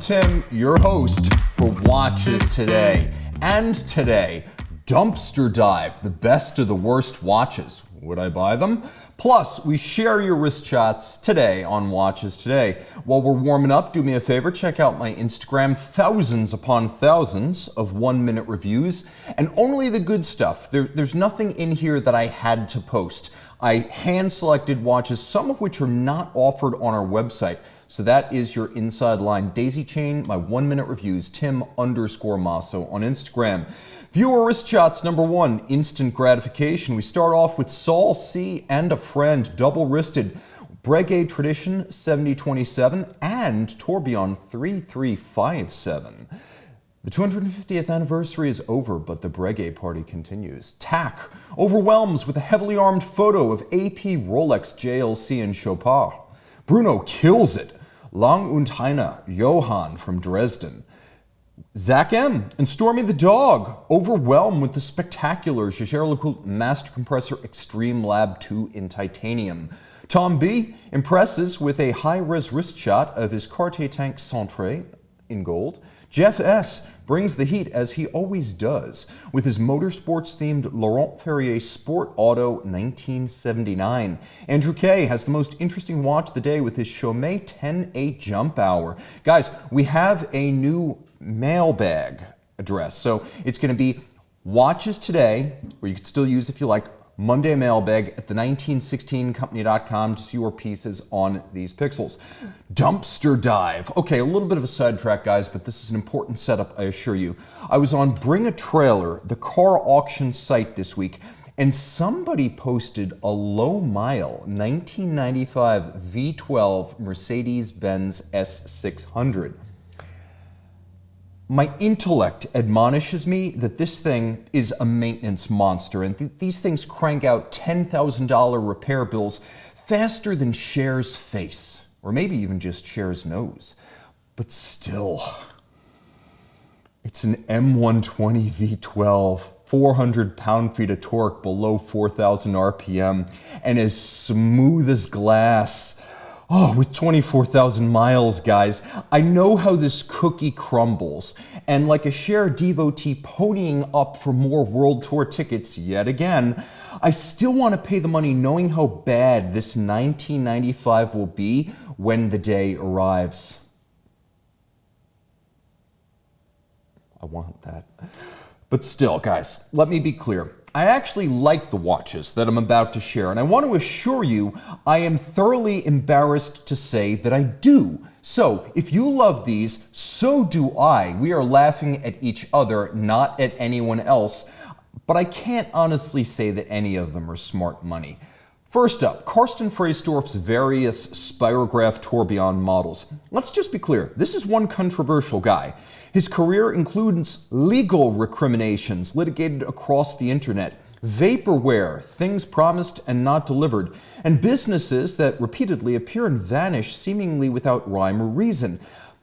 Tim, your host for Watches Today. And today, Dumpster Dive, the best of the worst watches. Would I buy them? Plus, we share your wrist shots today on Watches Today. While we're warming up, do me a favor, check out my Instagram, thousands upon thousands of 1-minute reviews, and only the good stuff. There's nothing in here that I had to post. I hand-selected watches, some of which are not offered on our website. So that is your inside line. Daisy chain, my 1-minute reviews, Tim_Mosso on Instagram. Viewer wrist shots number 1, instant gratification. We start off with Saul C. and a friend, double-wristed. Breguet Tradition 7027 and Tourbillon 3357. The 250th anniversary is over, but the Breguet party continues. Tack overwhelms with a heavily armed photo of AP, Rolex, JLC, and Chopard. Bruno kills it. Lang und Heine, Johann from Dresden. Zach M. and Stormy the Dog overwhelmed with the spectacular Jaeger-LeCoultre Master Compressor Extreme Lab 2 in titanium. Tom B. impresses with a high-res wrist shot of his Cartier Tank Centre in gold. Jeff S. brings the heat as he always does with his motorsports-themed Laurent Ferrier Sport Auto 1979. Andrew K. has the most interesting watch of the day with his Chaumet 10-8 Jump Hour. Guys, we have a new mailbag address. So it's going to be Watches Today, or you could still use if you like, Monday mailbag at the1916company.com to see your pieces on these pixels. Dumpster Dive. Okay, a little bit of a sidetrack, guys, but this is an important setup, I assure you. I was on Bring a Trailer, the car auction site this week, and somebody posted a low-mile 1995 V12 Mercedes-Benz S600. My intellect admonishes me that this thing is a maintenance monster, and these things crank out $10,000 repair bills faster than Cher's face, or maybe even just Cher's nose. But still, it's an M120 V12, 400 pound-feet of torque below 4,000 RPM, and as smooth as glass. Oh, with 24,000 miles, guys. I know how this cookie crumbles. And like a Cher devotee ponying up for more World Tour tickets yet again, I still want to pay the money knowing how bad this 1995 will be when the day arrives. I want that. But still, guys, let me be clear. I actually like the watches that I'm about to share, and I want to assure you I am thoroughly embarrassed to say that I do. So, if you love these, so do I. We are laughing at each other, not at anyone else, but I can't honestly say that any of them are smart money. First up, Karsten Fraessdorf's various Spirograph tourbillon models. Let's just be clear, this is one controversial guy. His career includes legal recriminations litigated across the internet, vaporware, things promised and not delivered, and businesses that repeatedly appear and vanish seemingly without rhyme or reason.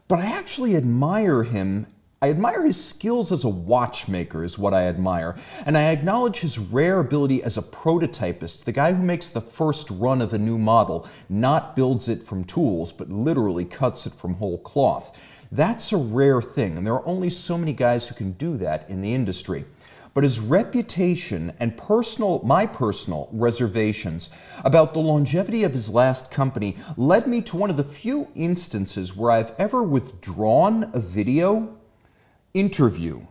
But I actually admire him. I admire his skills as a watchmaker is what I admire, and I acknowledge his rare ability as a prototypist, the guy who makes the first run of a new model, not builds it from tools, but literally cuts it from whole cloth. That's a rare thing, and there are only so many guys who can do that in the industry. But his reputation and my personal reservations about the longevity of his last company led me to one of the few instances where I've ever withdrawn a video interview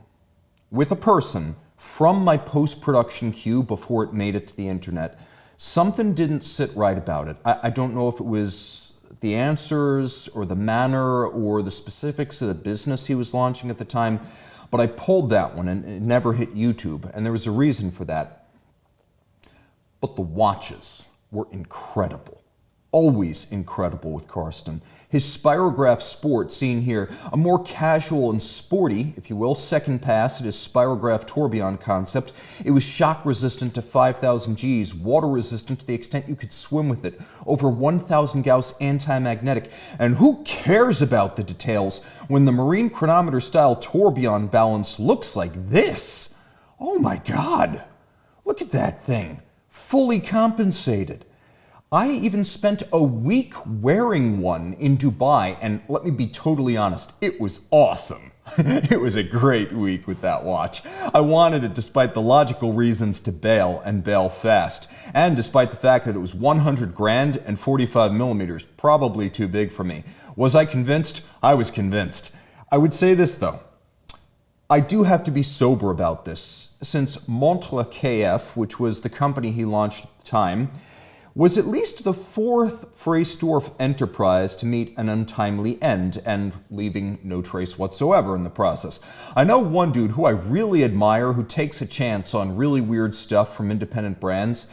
with a person from my post-production queue before it made it to the internet. Something didn't sit right about it. I don't know if it was the answers or the manner or the specifics of the business he was launching at the time, but I pulled that one and it never hit YouTube, and there was a reason for that. But the watches were incredible. Always incredible with Karsten. His Spirograph Sport, seen here, a more casual and sporty, if you will, second pass at his Spirograph tourbillon concept. It was shock resistant to 5,000 Gs, water resistant to the extent you could swim with it, over 1,000 Gauss anti-magnetic. And who cares about the details when the marine chronometer style tourbillon balance looks like this? Oh my God, look at that thing, fully compensated. I even spent a week wearing one in Dubai, and let me be totally honest, it was awesome. It was a great week with that watch. I wanted it despite the logical reasons to bail, and bail fast. And despite the fact that it was 100 grand and 45 millimeters, probably too big for me. Was I convinced? I was convinced. I would say this though. I do have to be sober about this, since Montre KF, which was the company he launched at the time, was at least the fourth Fraessdorf enterprise to meet an untimely end, and leaving no trace whatsoever in the process. I know one dude who I really admire who takes a chance on really weird stuff from independent brands,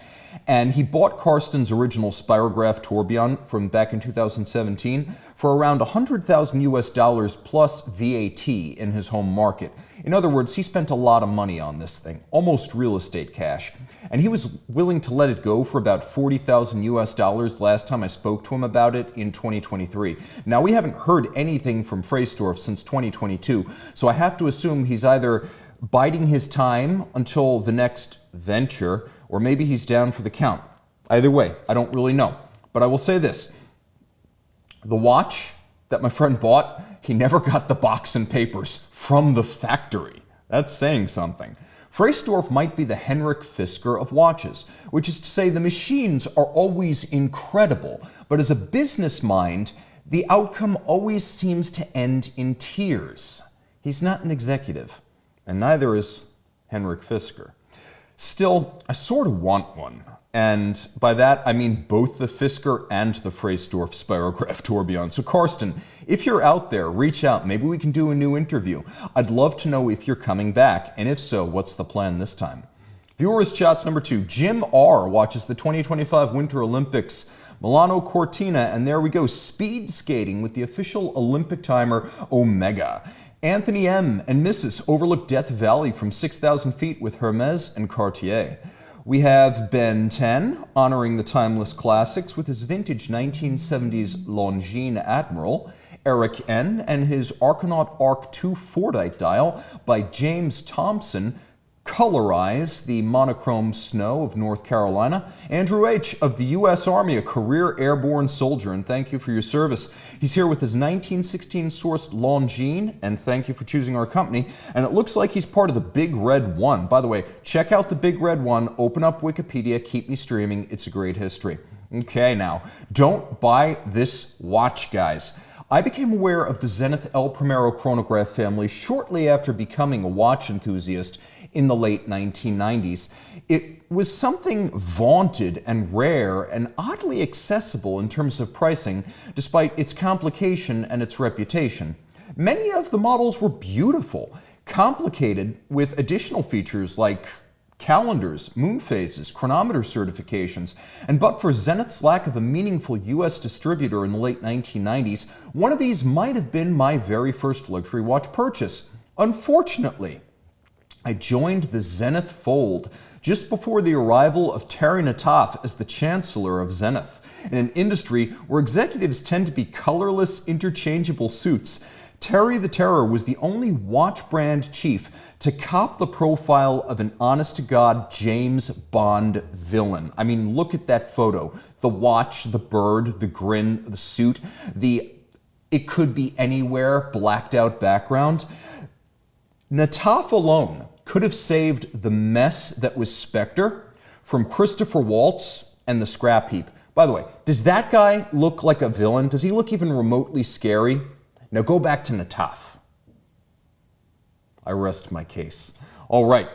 and he bought Karsten's original Spirograph tourbillon from back in 2017 for around $100,000 US plus VAT in his home market. In other words, he spent a lot of money on this thing, almost real estate cash. And he was willing to let it go for about $40,000 US last time I spoke to him about it in 2023. Now, we haven't heard anything from Fraessdorf since 2022, so I have to assume he's either biding his time until the next venture, or maybe he's down for the count. Either way, I don't really know. But I will say this. The watch that my friend bought, he never got the box and papers from the factory. That's saying something. Fraessdorf might be the Henrik Fisker of watches, which is to say the machines are always incredible, but as a business mind, the outcome always seems to end in tears. He's not an executive, and neither is Henrik Fisker. Still, I sort of want one. And by that, I mean both the Fisker and the Fraessdorf Spirograph tourbillon. So Karsten, if you're out there, reach out. Maybe we can do a new interview. I'd love to know if you're coming back. And if so, what's the plan this time? Viewers shots number 2. Jim R. watches the 2025 Winter Olympics, Milano Cortina. And there we go, speed skating with the official Olympic timer, Omega. Anthony M. and Mrs. overlook Death Valley from 6,000 feet with Hermes and Cartier. We have Ben 10 honoring the timeless classics with his vintage 1970s Longines Admiral. Eric N. and his Archinaut Arc 2 Fordite dial by James Thompson colorize the monochrome snow of North Carolina. Andrew H. of the U.S. Army, a career airborne soldier, and thank you for your service. He's here with his 1916 sourced Longines, and thank you for choosing our company. And it looks like he's part of the Big Red One. By the way, check out the Big Red One, open up Wikipedia, keep me streaming. It's a great history. Okay, now, don't buy this watch, guys. I became aware of the Zenith El Primero chronograph family shortly after becoming a watch enthusiast in the late 1990s. It was something vaunted and rare and oddly accessible in terms of pricing, despite its complication and its reputation. Many of the models were beautiful, complicated with additional features like calendars, moon phases, chronometer certifications, and but for Zenith's lack of a meaningful US distributor in the late 1990s, one of these might have been my very first luxury watch purchase. Unfortunately, I joined the Zenith fold just before the arrival of Terry Nataf as the Chancellor of Zenith, in an industry where executives tend to be colorless, interchangeable suits. Terry the Terror was the only watch brand chief to cop the profile of an honest-to-God James Bond villain. I mean, look at that photo. The watch, the bird, the grin, the suit, the it could be anywhere blacked out background. Nataf alone could have saved the mess that was Spectre from Christopher Waltz and the scrap heap. By the way, does that guy look like a villain? Does he look even remotely scary? Now go back to Nataf. I rest my case. All right.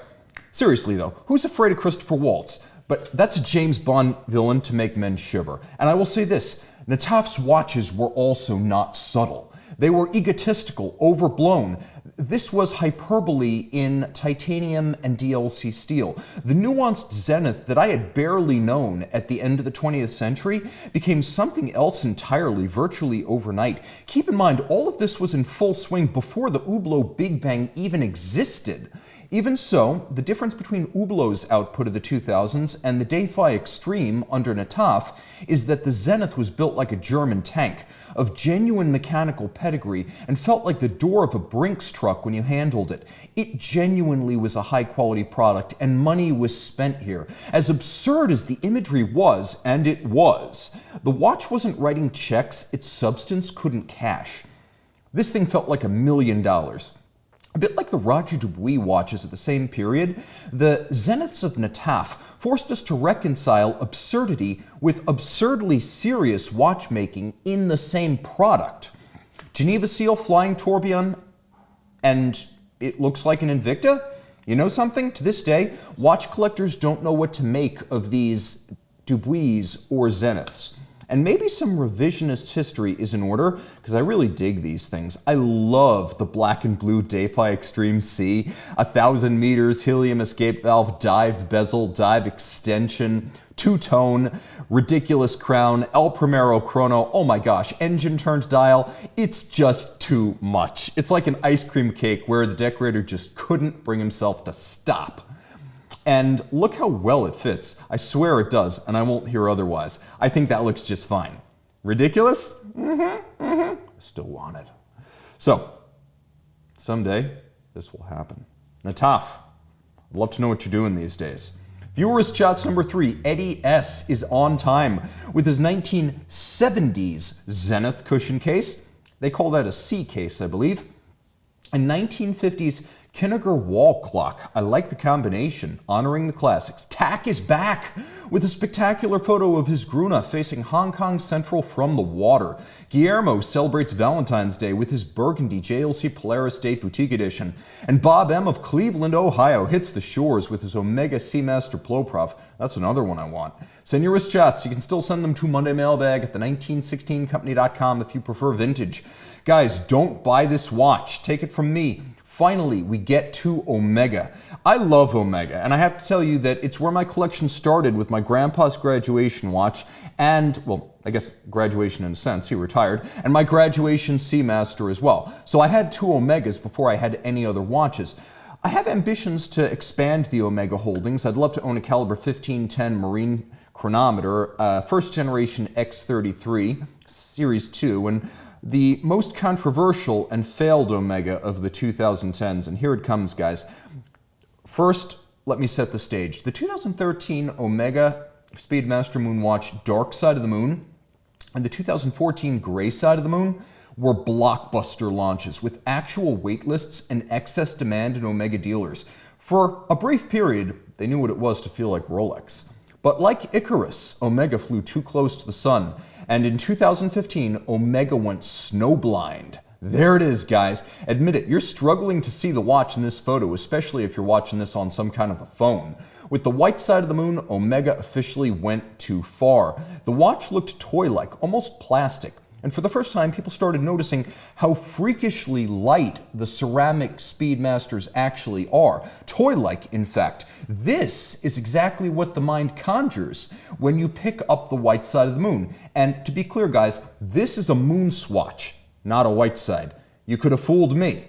Seriously though, who's afraid of Christopher Waltz? But that's a James Bond villain to make men shiver. And I will say this, Nataf's watches were also not subtle. They were egotistical, overblown. This was hyperbole in titanium and DLC steel. The nuanced Zenith that I had barely known at the end of the 20th century became something else entirely, virtually overnight. Keep in mind, all of this was in full swing before the Hublot Big Bang even existed. Even so, the difference between Hublot's output of the 2000s and the Defy Xtreme under Nataf is that the Zenith was built like a German tank, of genuine mechanical pedigree, and felt like the door of a Brinks truck when you handled it. It genuinely was a high-quality product, and money was spent here. As absurd as the imagery was, and it was, the watch wasn't writing checks its substance couldn't cash. This thing felt like $1 million. A bit like the Roger Dubuis watches at the same period, the Zeniths of Nataf forced us to reconcile absurdity with absurdly serious watchmaking in the same product. Geneva Seal Flying Tourbillon, and it looks like an Invicta? You know something? To this day, watch collectors don't know what to make of these Dubuis or Zeniths. And maybe some revisionist history is in order, because I really dig these things. I love the black and blue Defy Xtreme C, 1,000 meters, helium escape valve, dive bezel, dive extension, two-tone, ridiculous crown, El Primero chrono, oh my gosh, engine turned dial. It's just too much. It's like an ice cream cake where the decorator just couldn't bring himself to stop. And look how well it fits. I swear it does, and I won't hear otherwise. I think that looks just fine. Ridiculous? Still want it. So, someday, this will happen. Nataf, I'd love to know what you're doing these days. Viewers Shots number 3, Eddie S. is on time with his 1970s Zenith cushion case. They call that a C case, I believe. And 1950s Kinniger wall clock. I like the combination, honoring the classics. Tak is back with a spectacular photo of his Gruna facing Hong Kong Central from the water. Guillermo celebrates Valentine's Day with his burgundy JLC Polaris Date Boutique Edition. And Bob M. of Cleveland, Ohio hits the shores with his Omega Speedmaster White Side. That's another one I want. Send your wrist shots. You can still send them to Monday Mailbag at the1916company.com if you prefer vintage. Guys, don't buy this watch. Take it from me. Finally, we get to Omega. I love Omega, and I have to tell you that it's where my collection started with my grandpa's graduation watch and, well, I guess graduation in a sense, he retired, and my graduation Seamaster as well. So I had 2 Omegas before I had any other watches. I have ambitions to expand the Omega holdings. I'd love to own a caliber 1510 Marine chronometer, first generation X33, Series 2, and the most controversial and failed Omega of the 2010s. And here it comes, guys. First, let me set the stage. The 2013 Omega Speedmaster Moonwatch Dark Side of the Moon and the 2014 Gray Side of the Moon were blockbuster launches with actual wait lists and excess demand in Omega dealers. For a brief period, they knew what it was to feel like Rolex. But like Icarus, Omega flew too close to the sun, and in 2015, Omega went snowblind. There it is, guys. Admit it, you're struggling to see the watch in this photo, especially if you're watching this on some kind of a phone. With the white side of the moon, Omega officially went too far. The watch looked toy-like, almost plastic. And for the first time, people started noticing how freakishly light the ceramic Speedmasters actually are. Toy-like, in fact. This is exactly what the mind conjures when you pick up the white side of the moon. And to be clear, guys, this is a moon swatch, not a white side. You could have fooled me.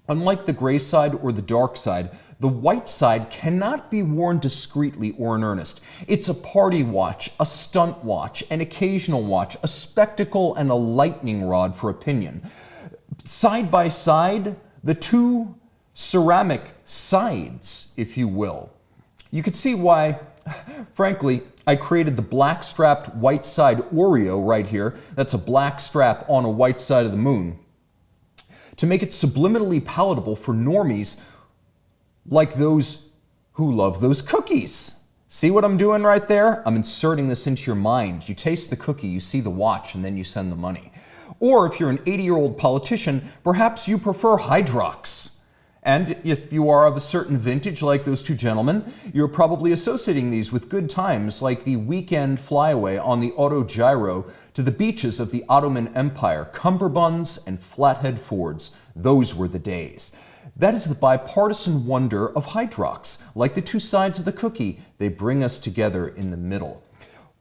Unlike the gray side or the dark side, the white side cannot be worn discreetly or in earnest. It's a party watch, a stunt watch, an occasional watch, a spectacle, and a lightning rod for opinion. Side by side, the 2 ceramic sides, if you will. You could see why, frankly, I created the black strapped white side Oreo right here. That's a black strap on a white side of the moon, to make it subliminally palatable for normies like those who love those cookies. See what I'm doing right there? I'm inserting this into your mind. You taste the cookie, you see the watch, and then you send the money. Or if you're an 80-year-old politician, perhaps you prefer Hydrox. And if you are of a certain vintage like those 2 gentlemen, you're probably associating these with good times like the weekend flyaway on the Autogyro to the beaches of the Ottoman Empire, cummerbunds and flathead Fords. Those were the days. That is the bipartisan wonder of Hydrox. Like the 2 sides of the cookie, they bring us together in the middle.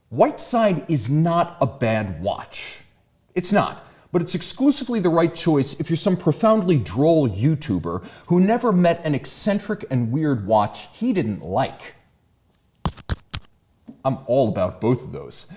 White side is not a bad watch. It's not. but it's exclusively the right choice if you're some profoundly droll YouTuber who never met an eccentric and weird watch he didn't like. I'm all about both of those.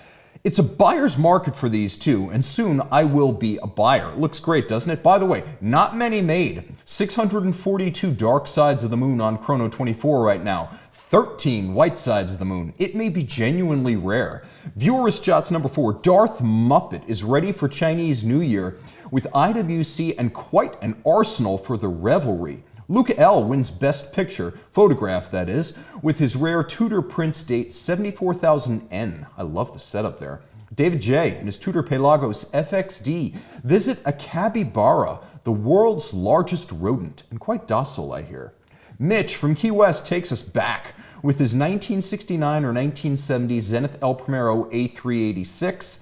It's a buyer's market for these too, and soon I will be a buyer. Looks great, doesn't it? By the way, not many made. 642 dark sides of the moon on Chrono 24 right now. 13 white sides of the moon. It may be genuinely rare. Viewer Wristshots number 4, Darth Muppet is ready for Chinese New Year with IWC and quite an arsenal for the revelry. Luca L. wins Best Picture, photograph that is, with his rare Tudor Prince date 74,000N. I love the setup there. David J. and his Tudor Pelagos FXD visit a capybara, the world's largest rodent, and quite docile, I hear. Mitch from Key West takes us back with his 1969 or 1970 Zenith El Primero A386.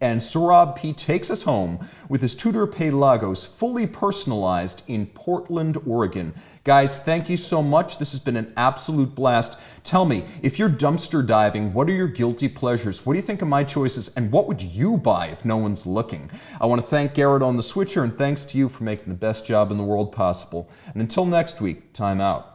And Saurabh P. takes us home with his Tudor Pelagos fully personalized in Portland, Oregon. Guys, thank you so much. This has been an absolute blast. Tell me, if you're dumpster diving, what are your guilty pleasures? What do you think of my choices? And what would you buy if no one's looking? I want to thank Garrett on the switcher, and thanks to you for making the best job in the world possible. And until next week, time out.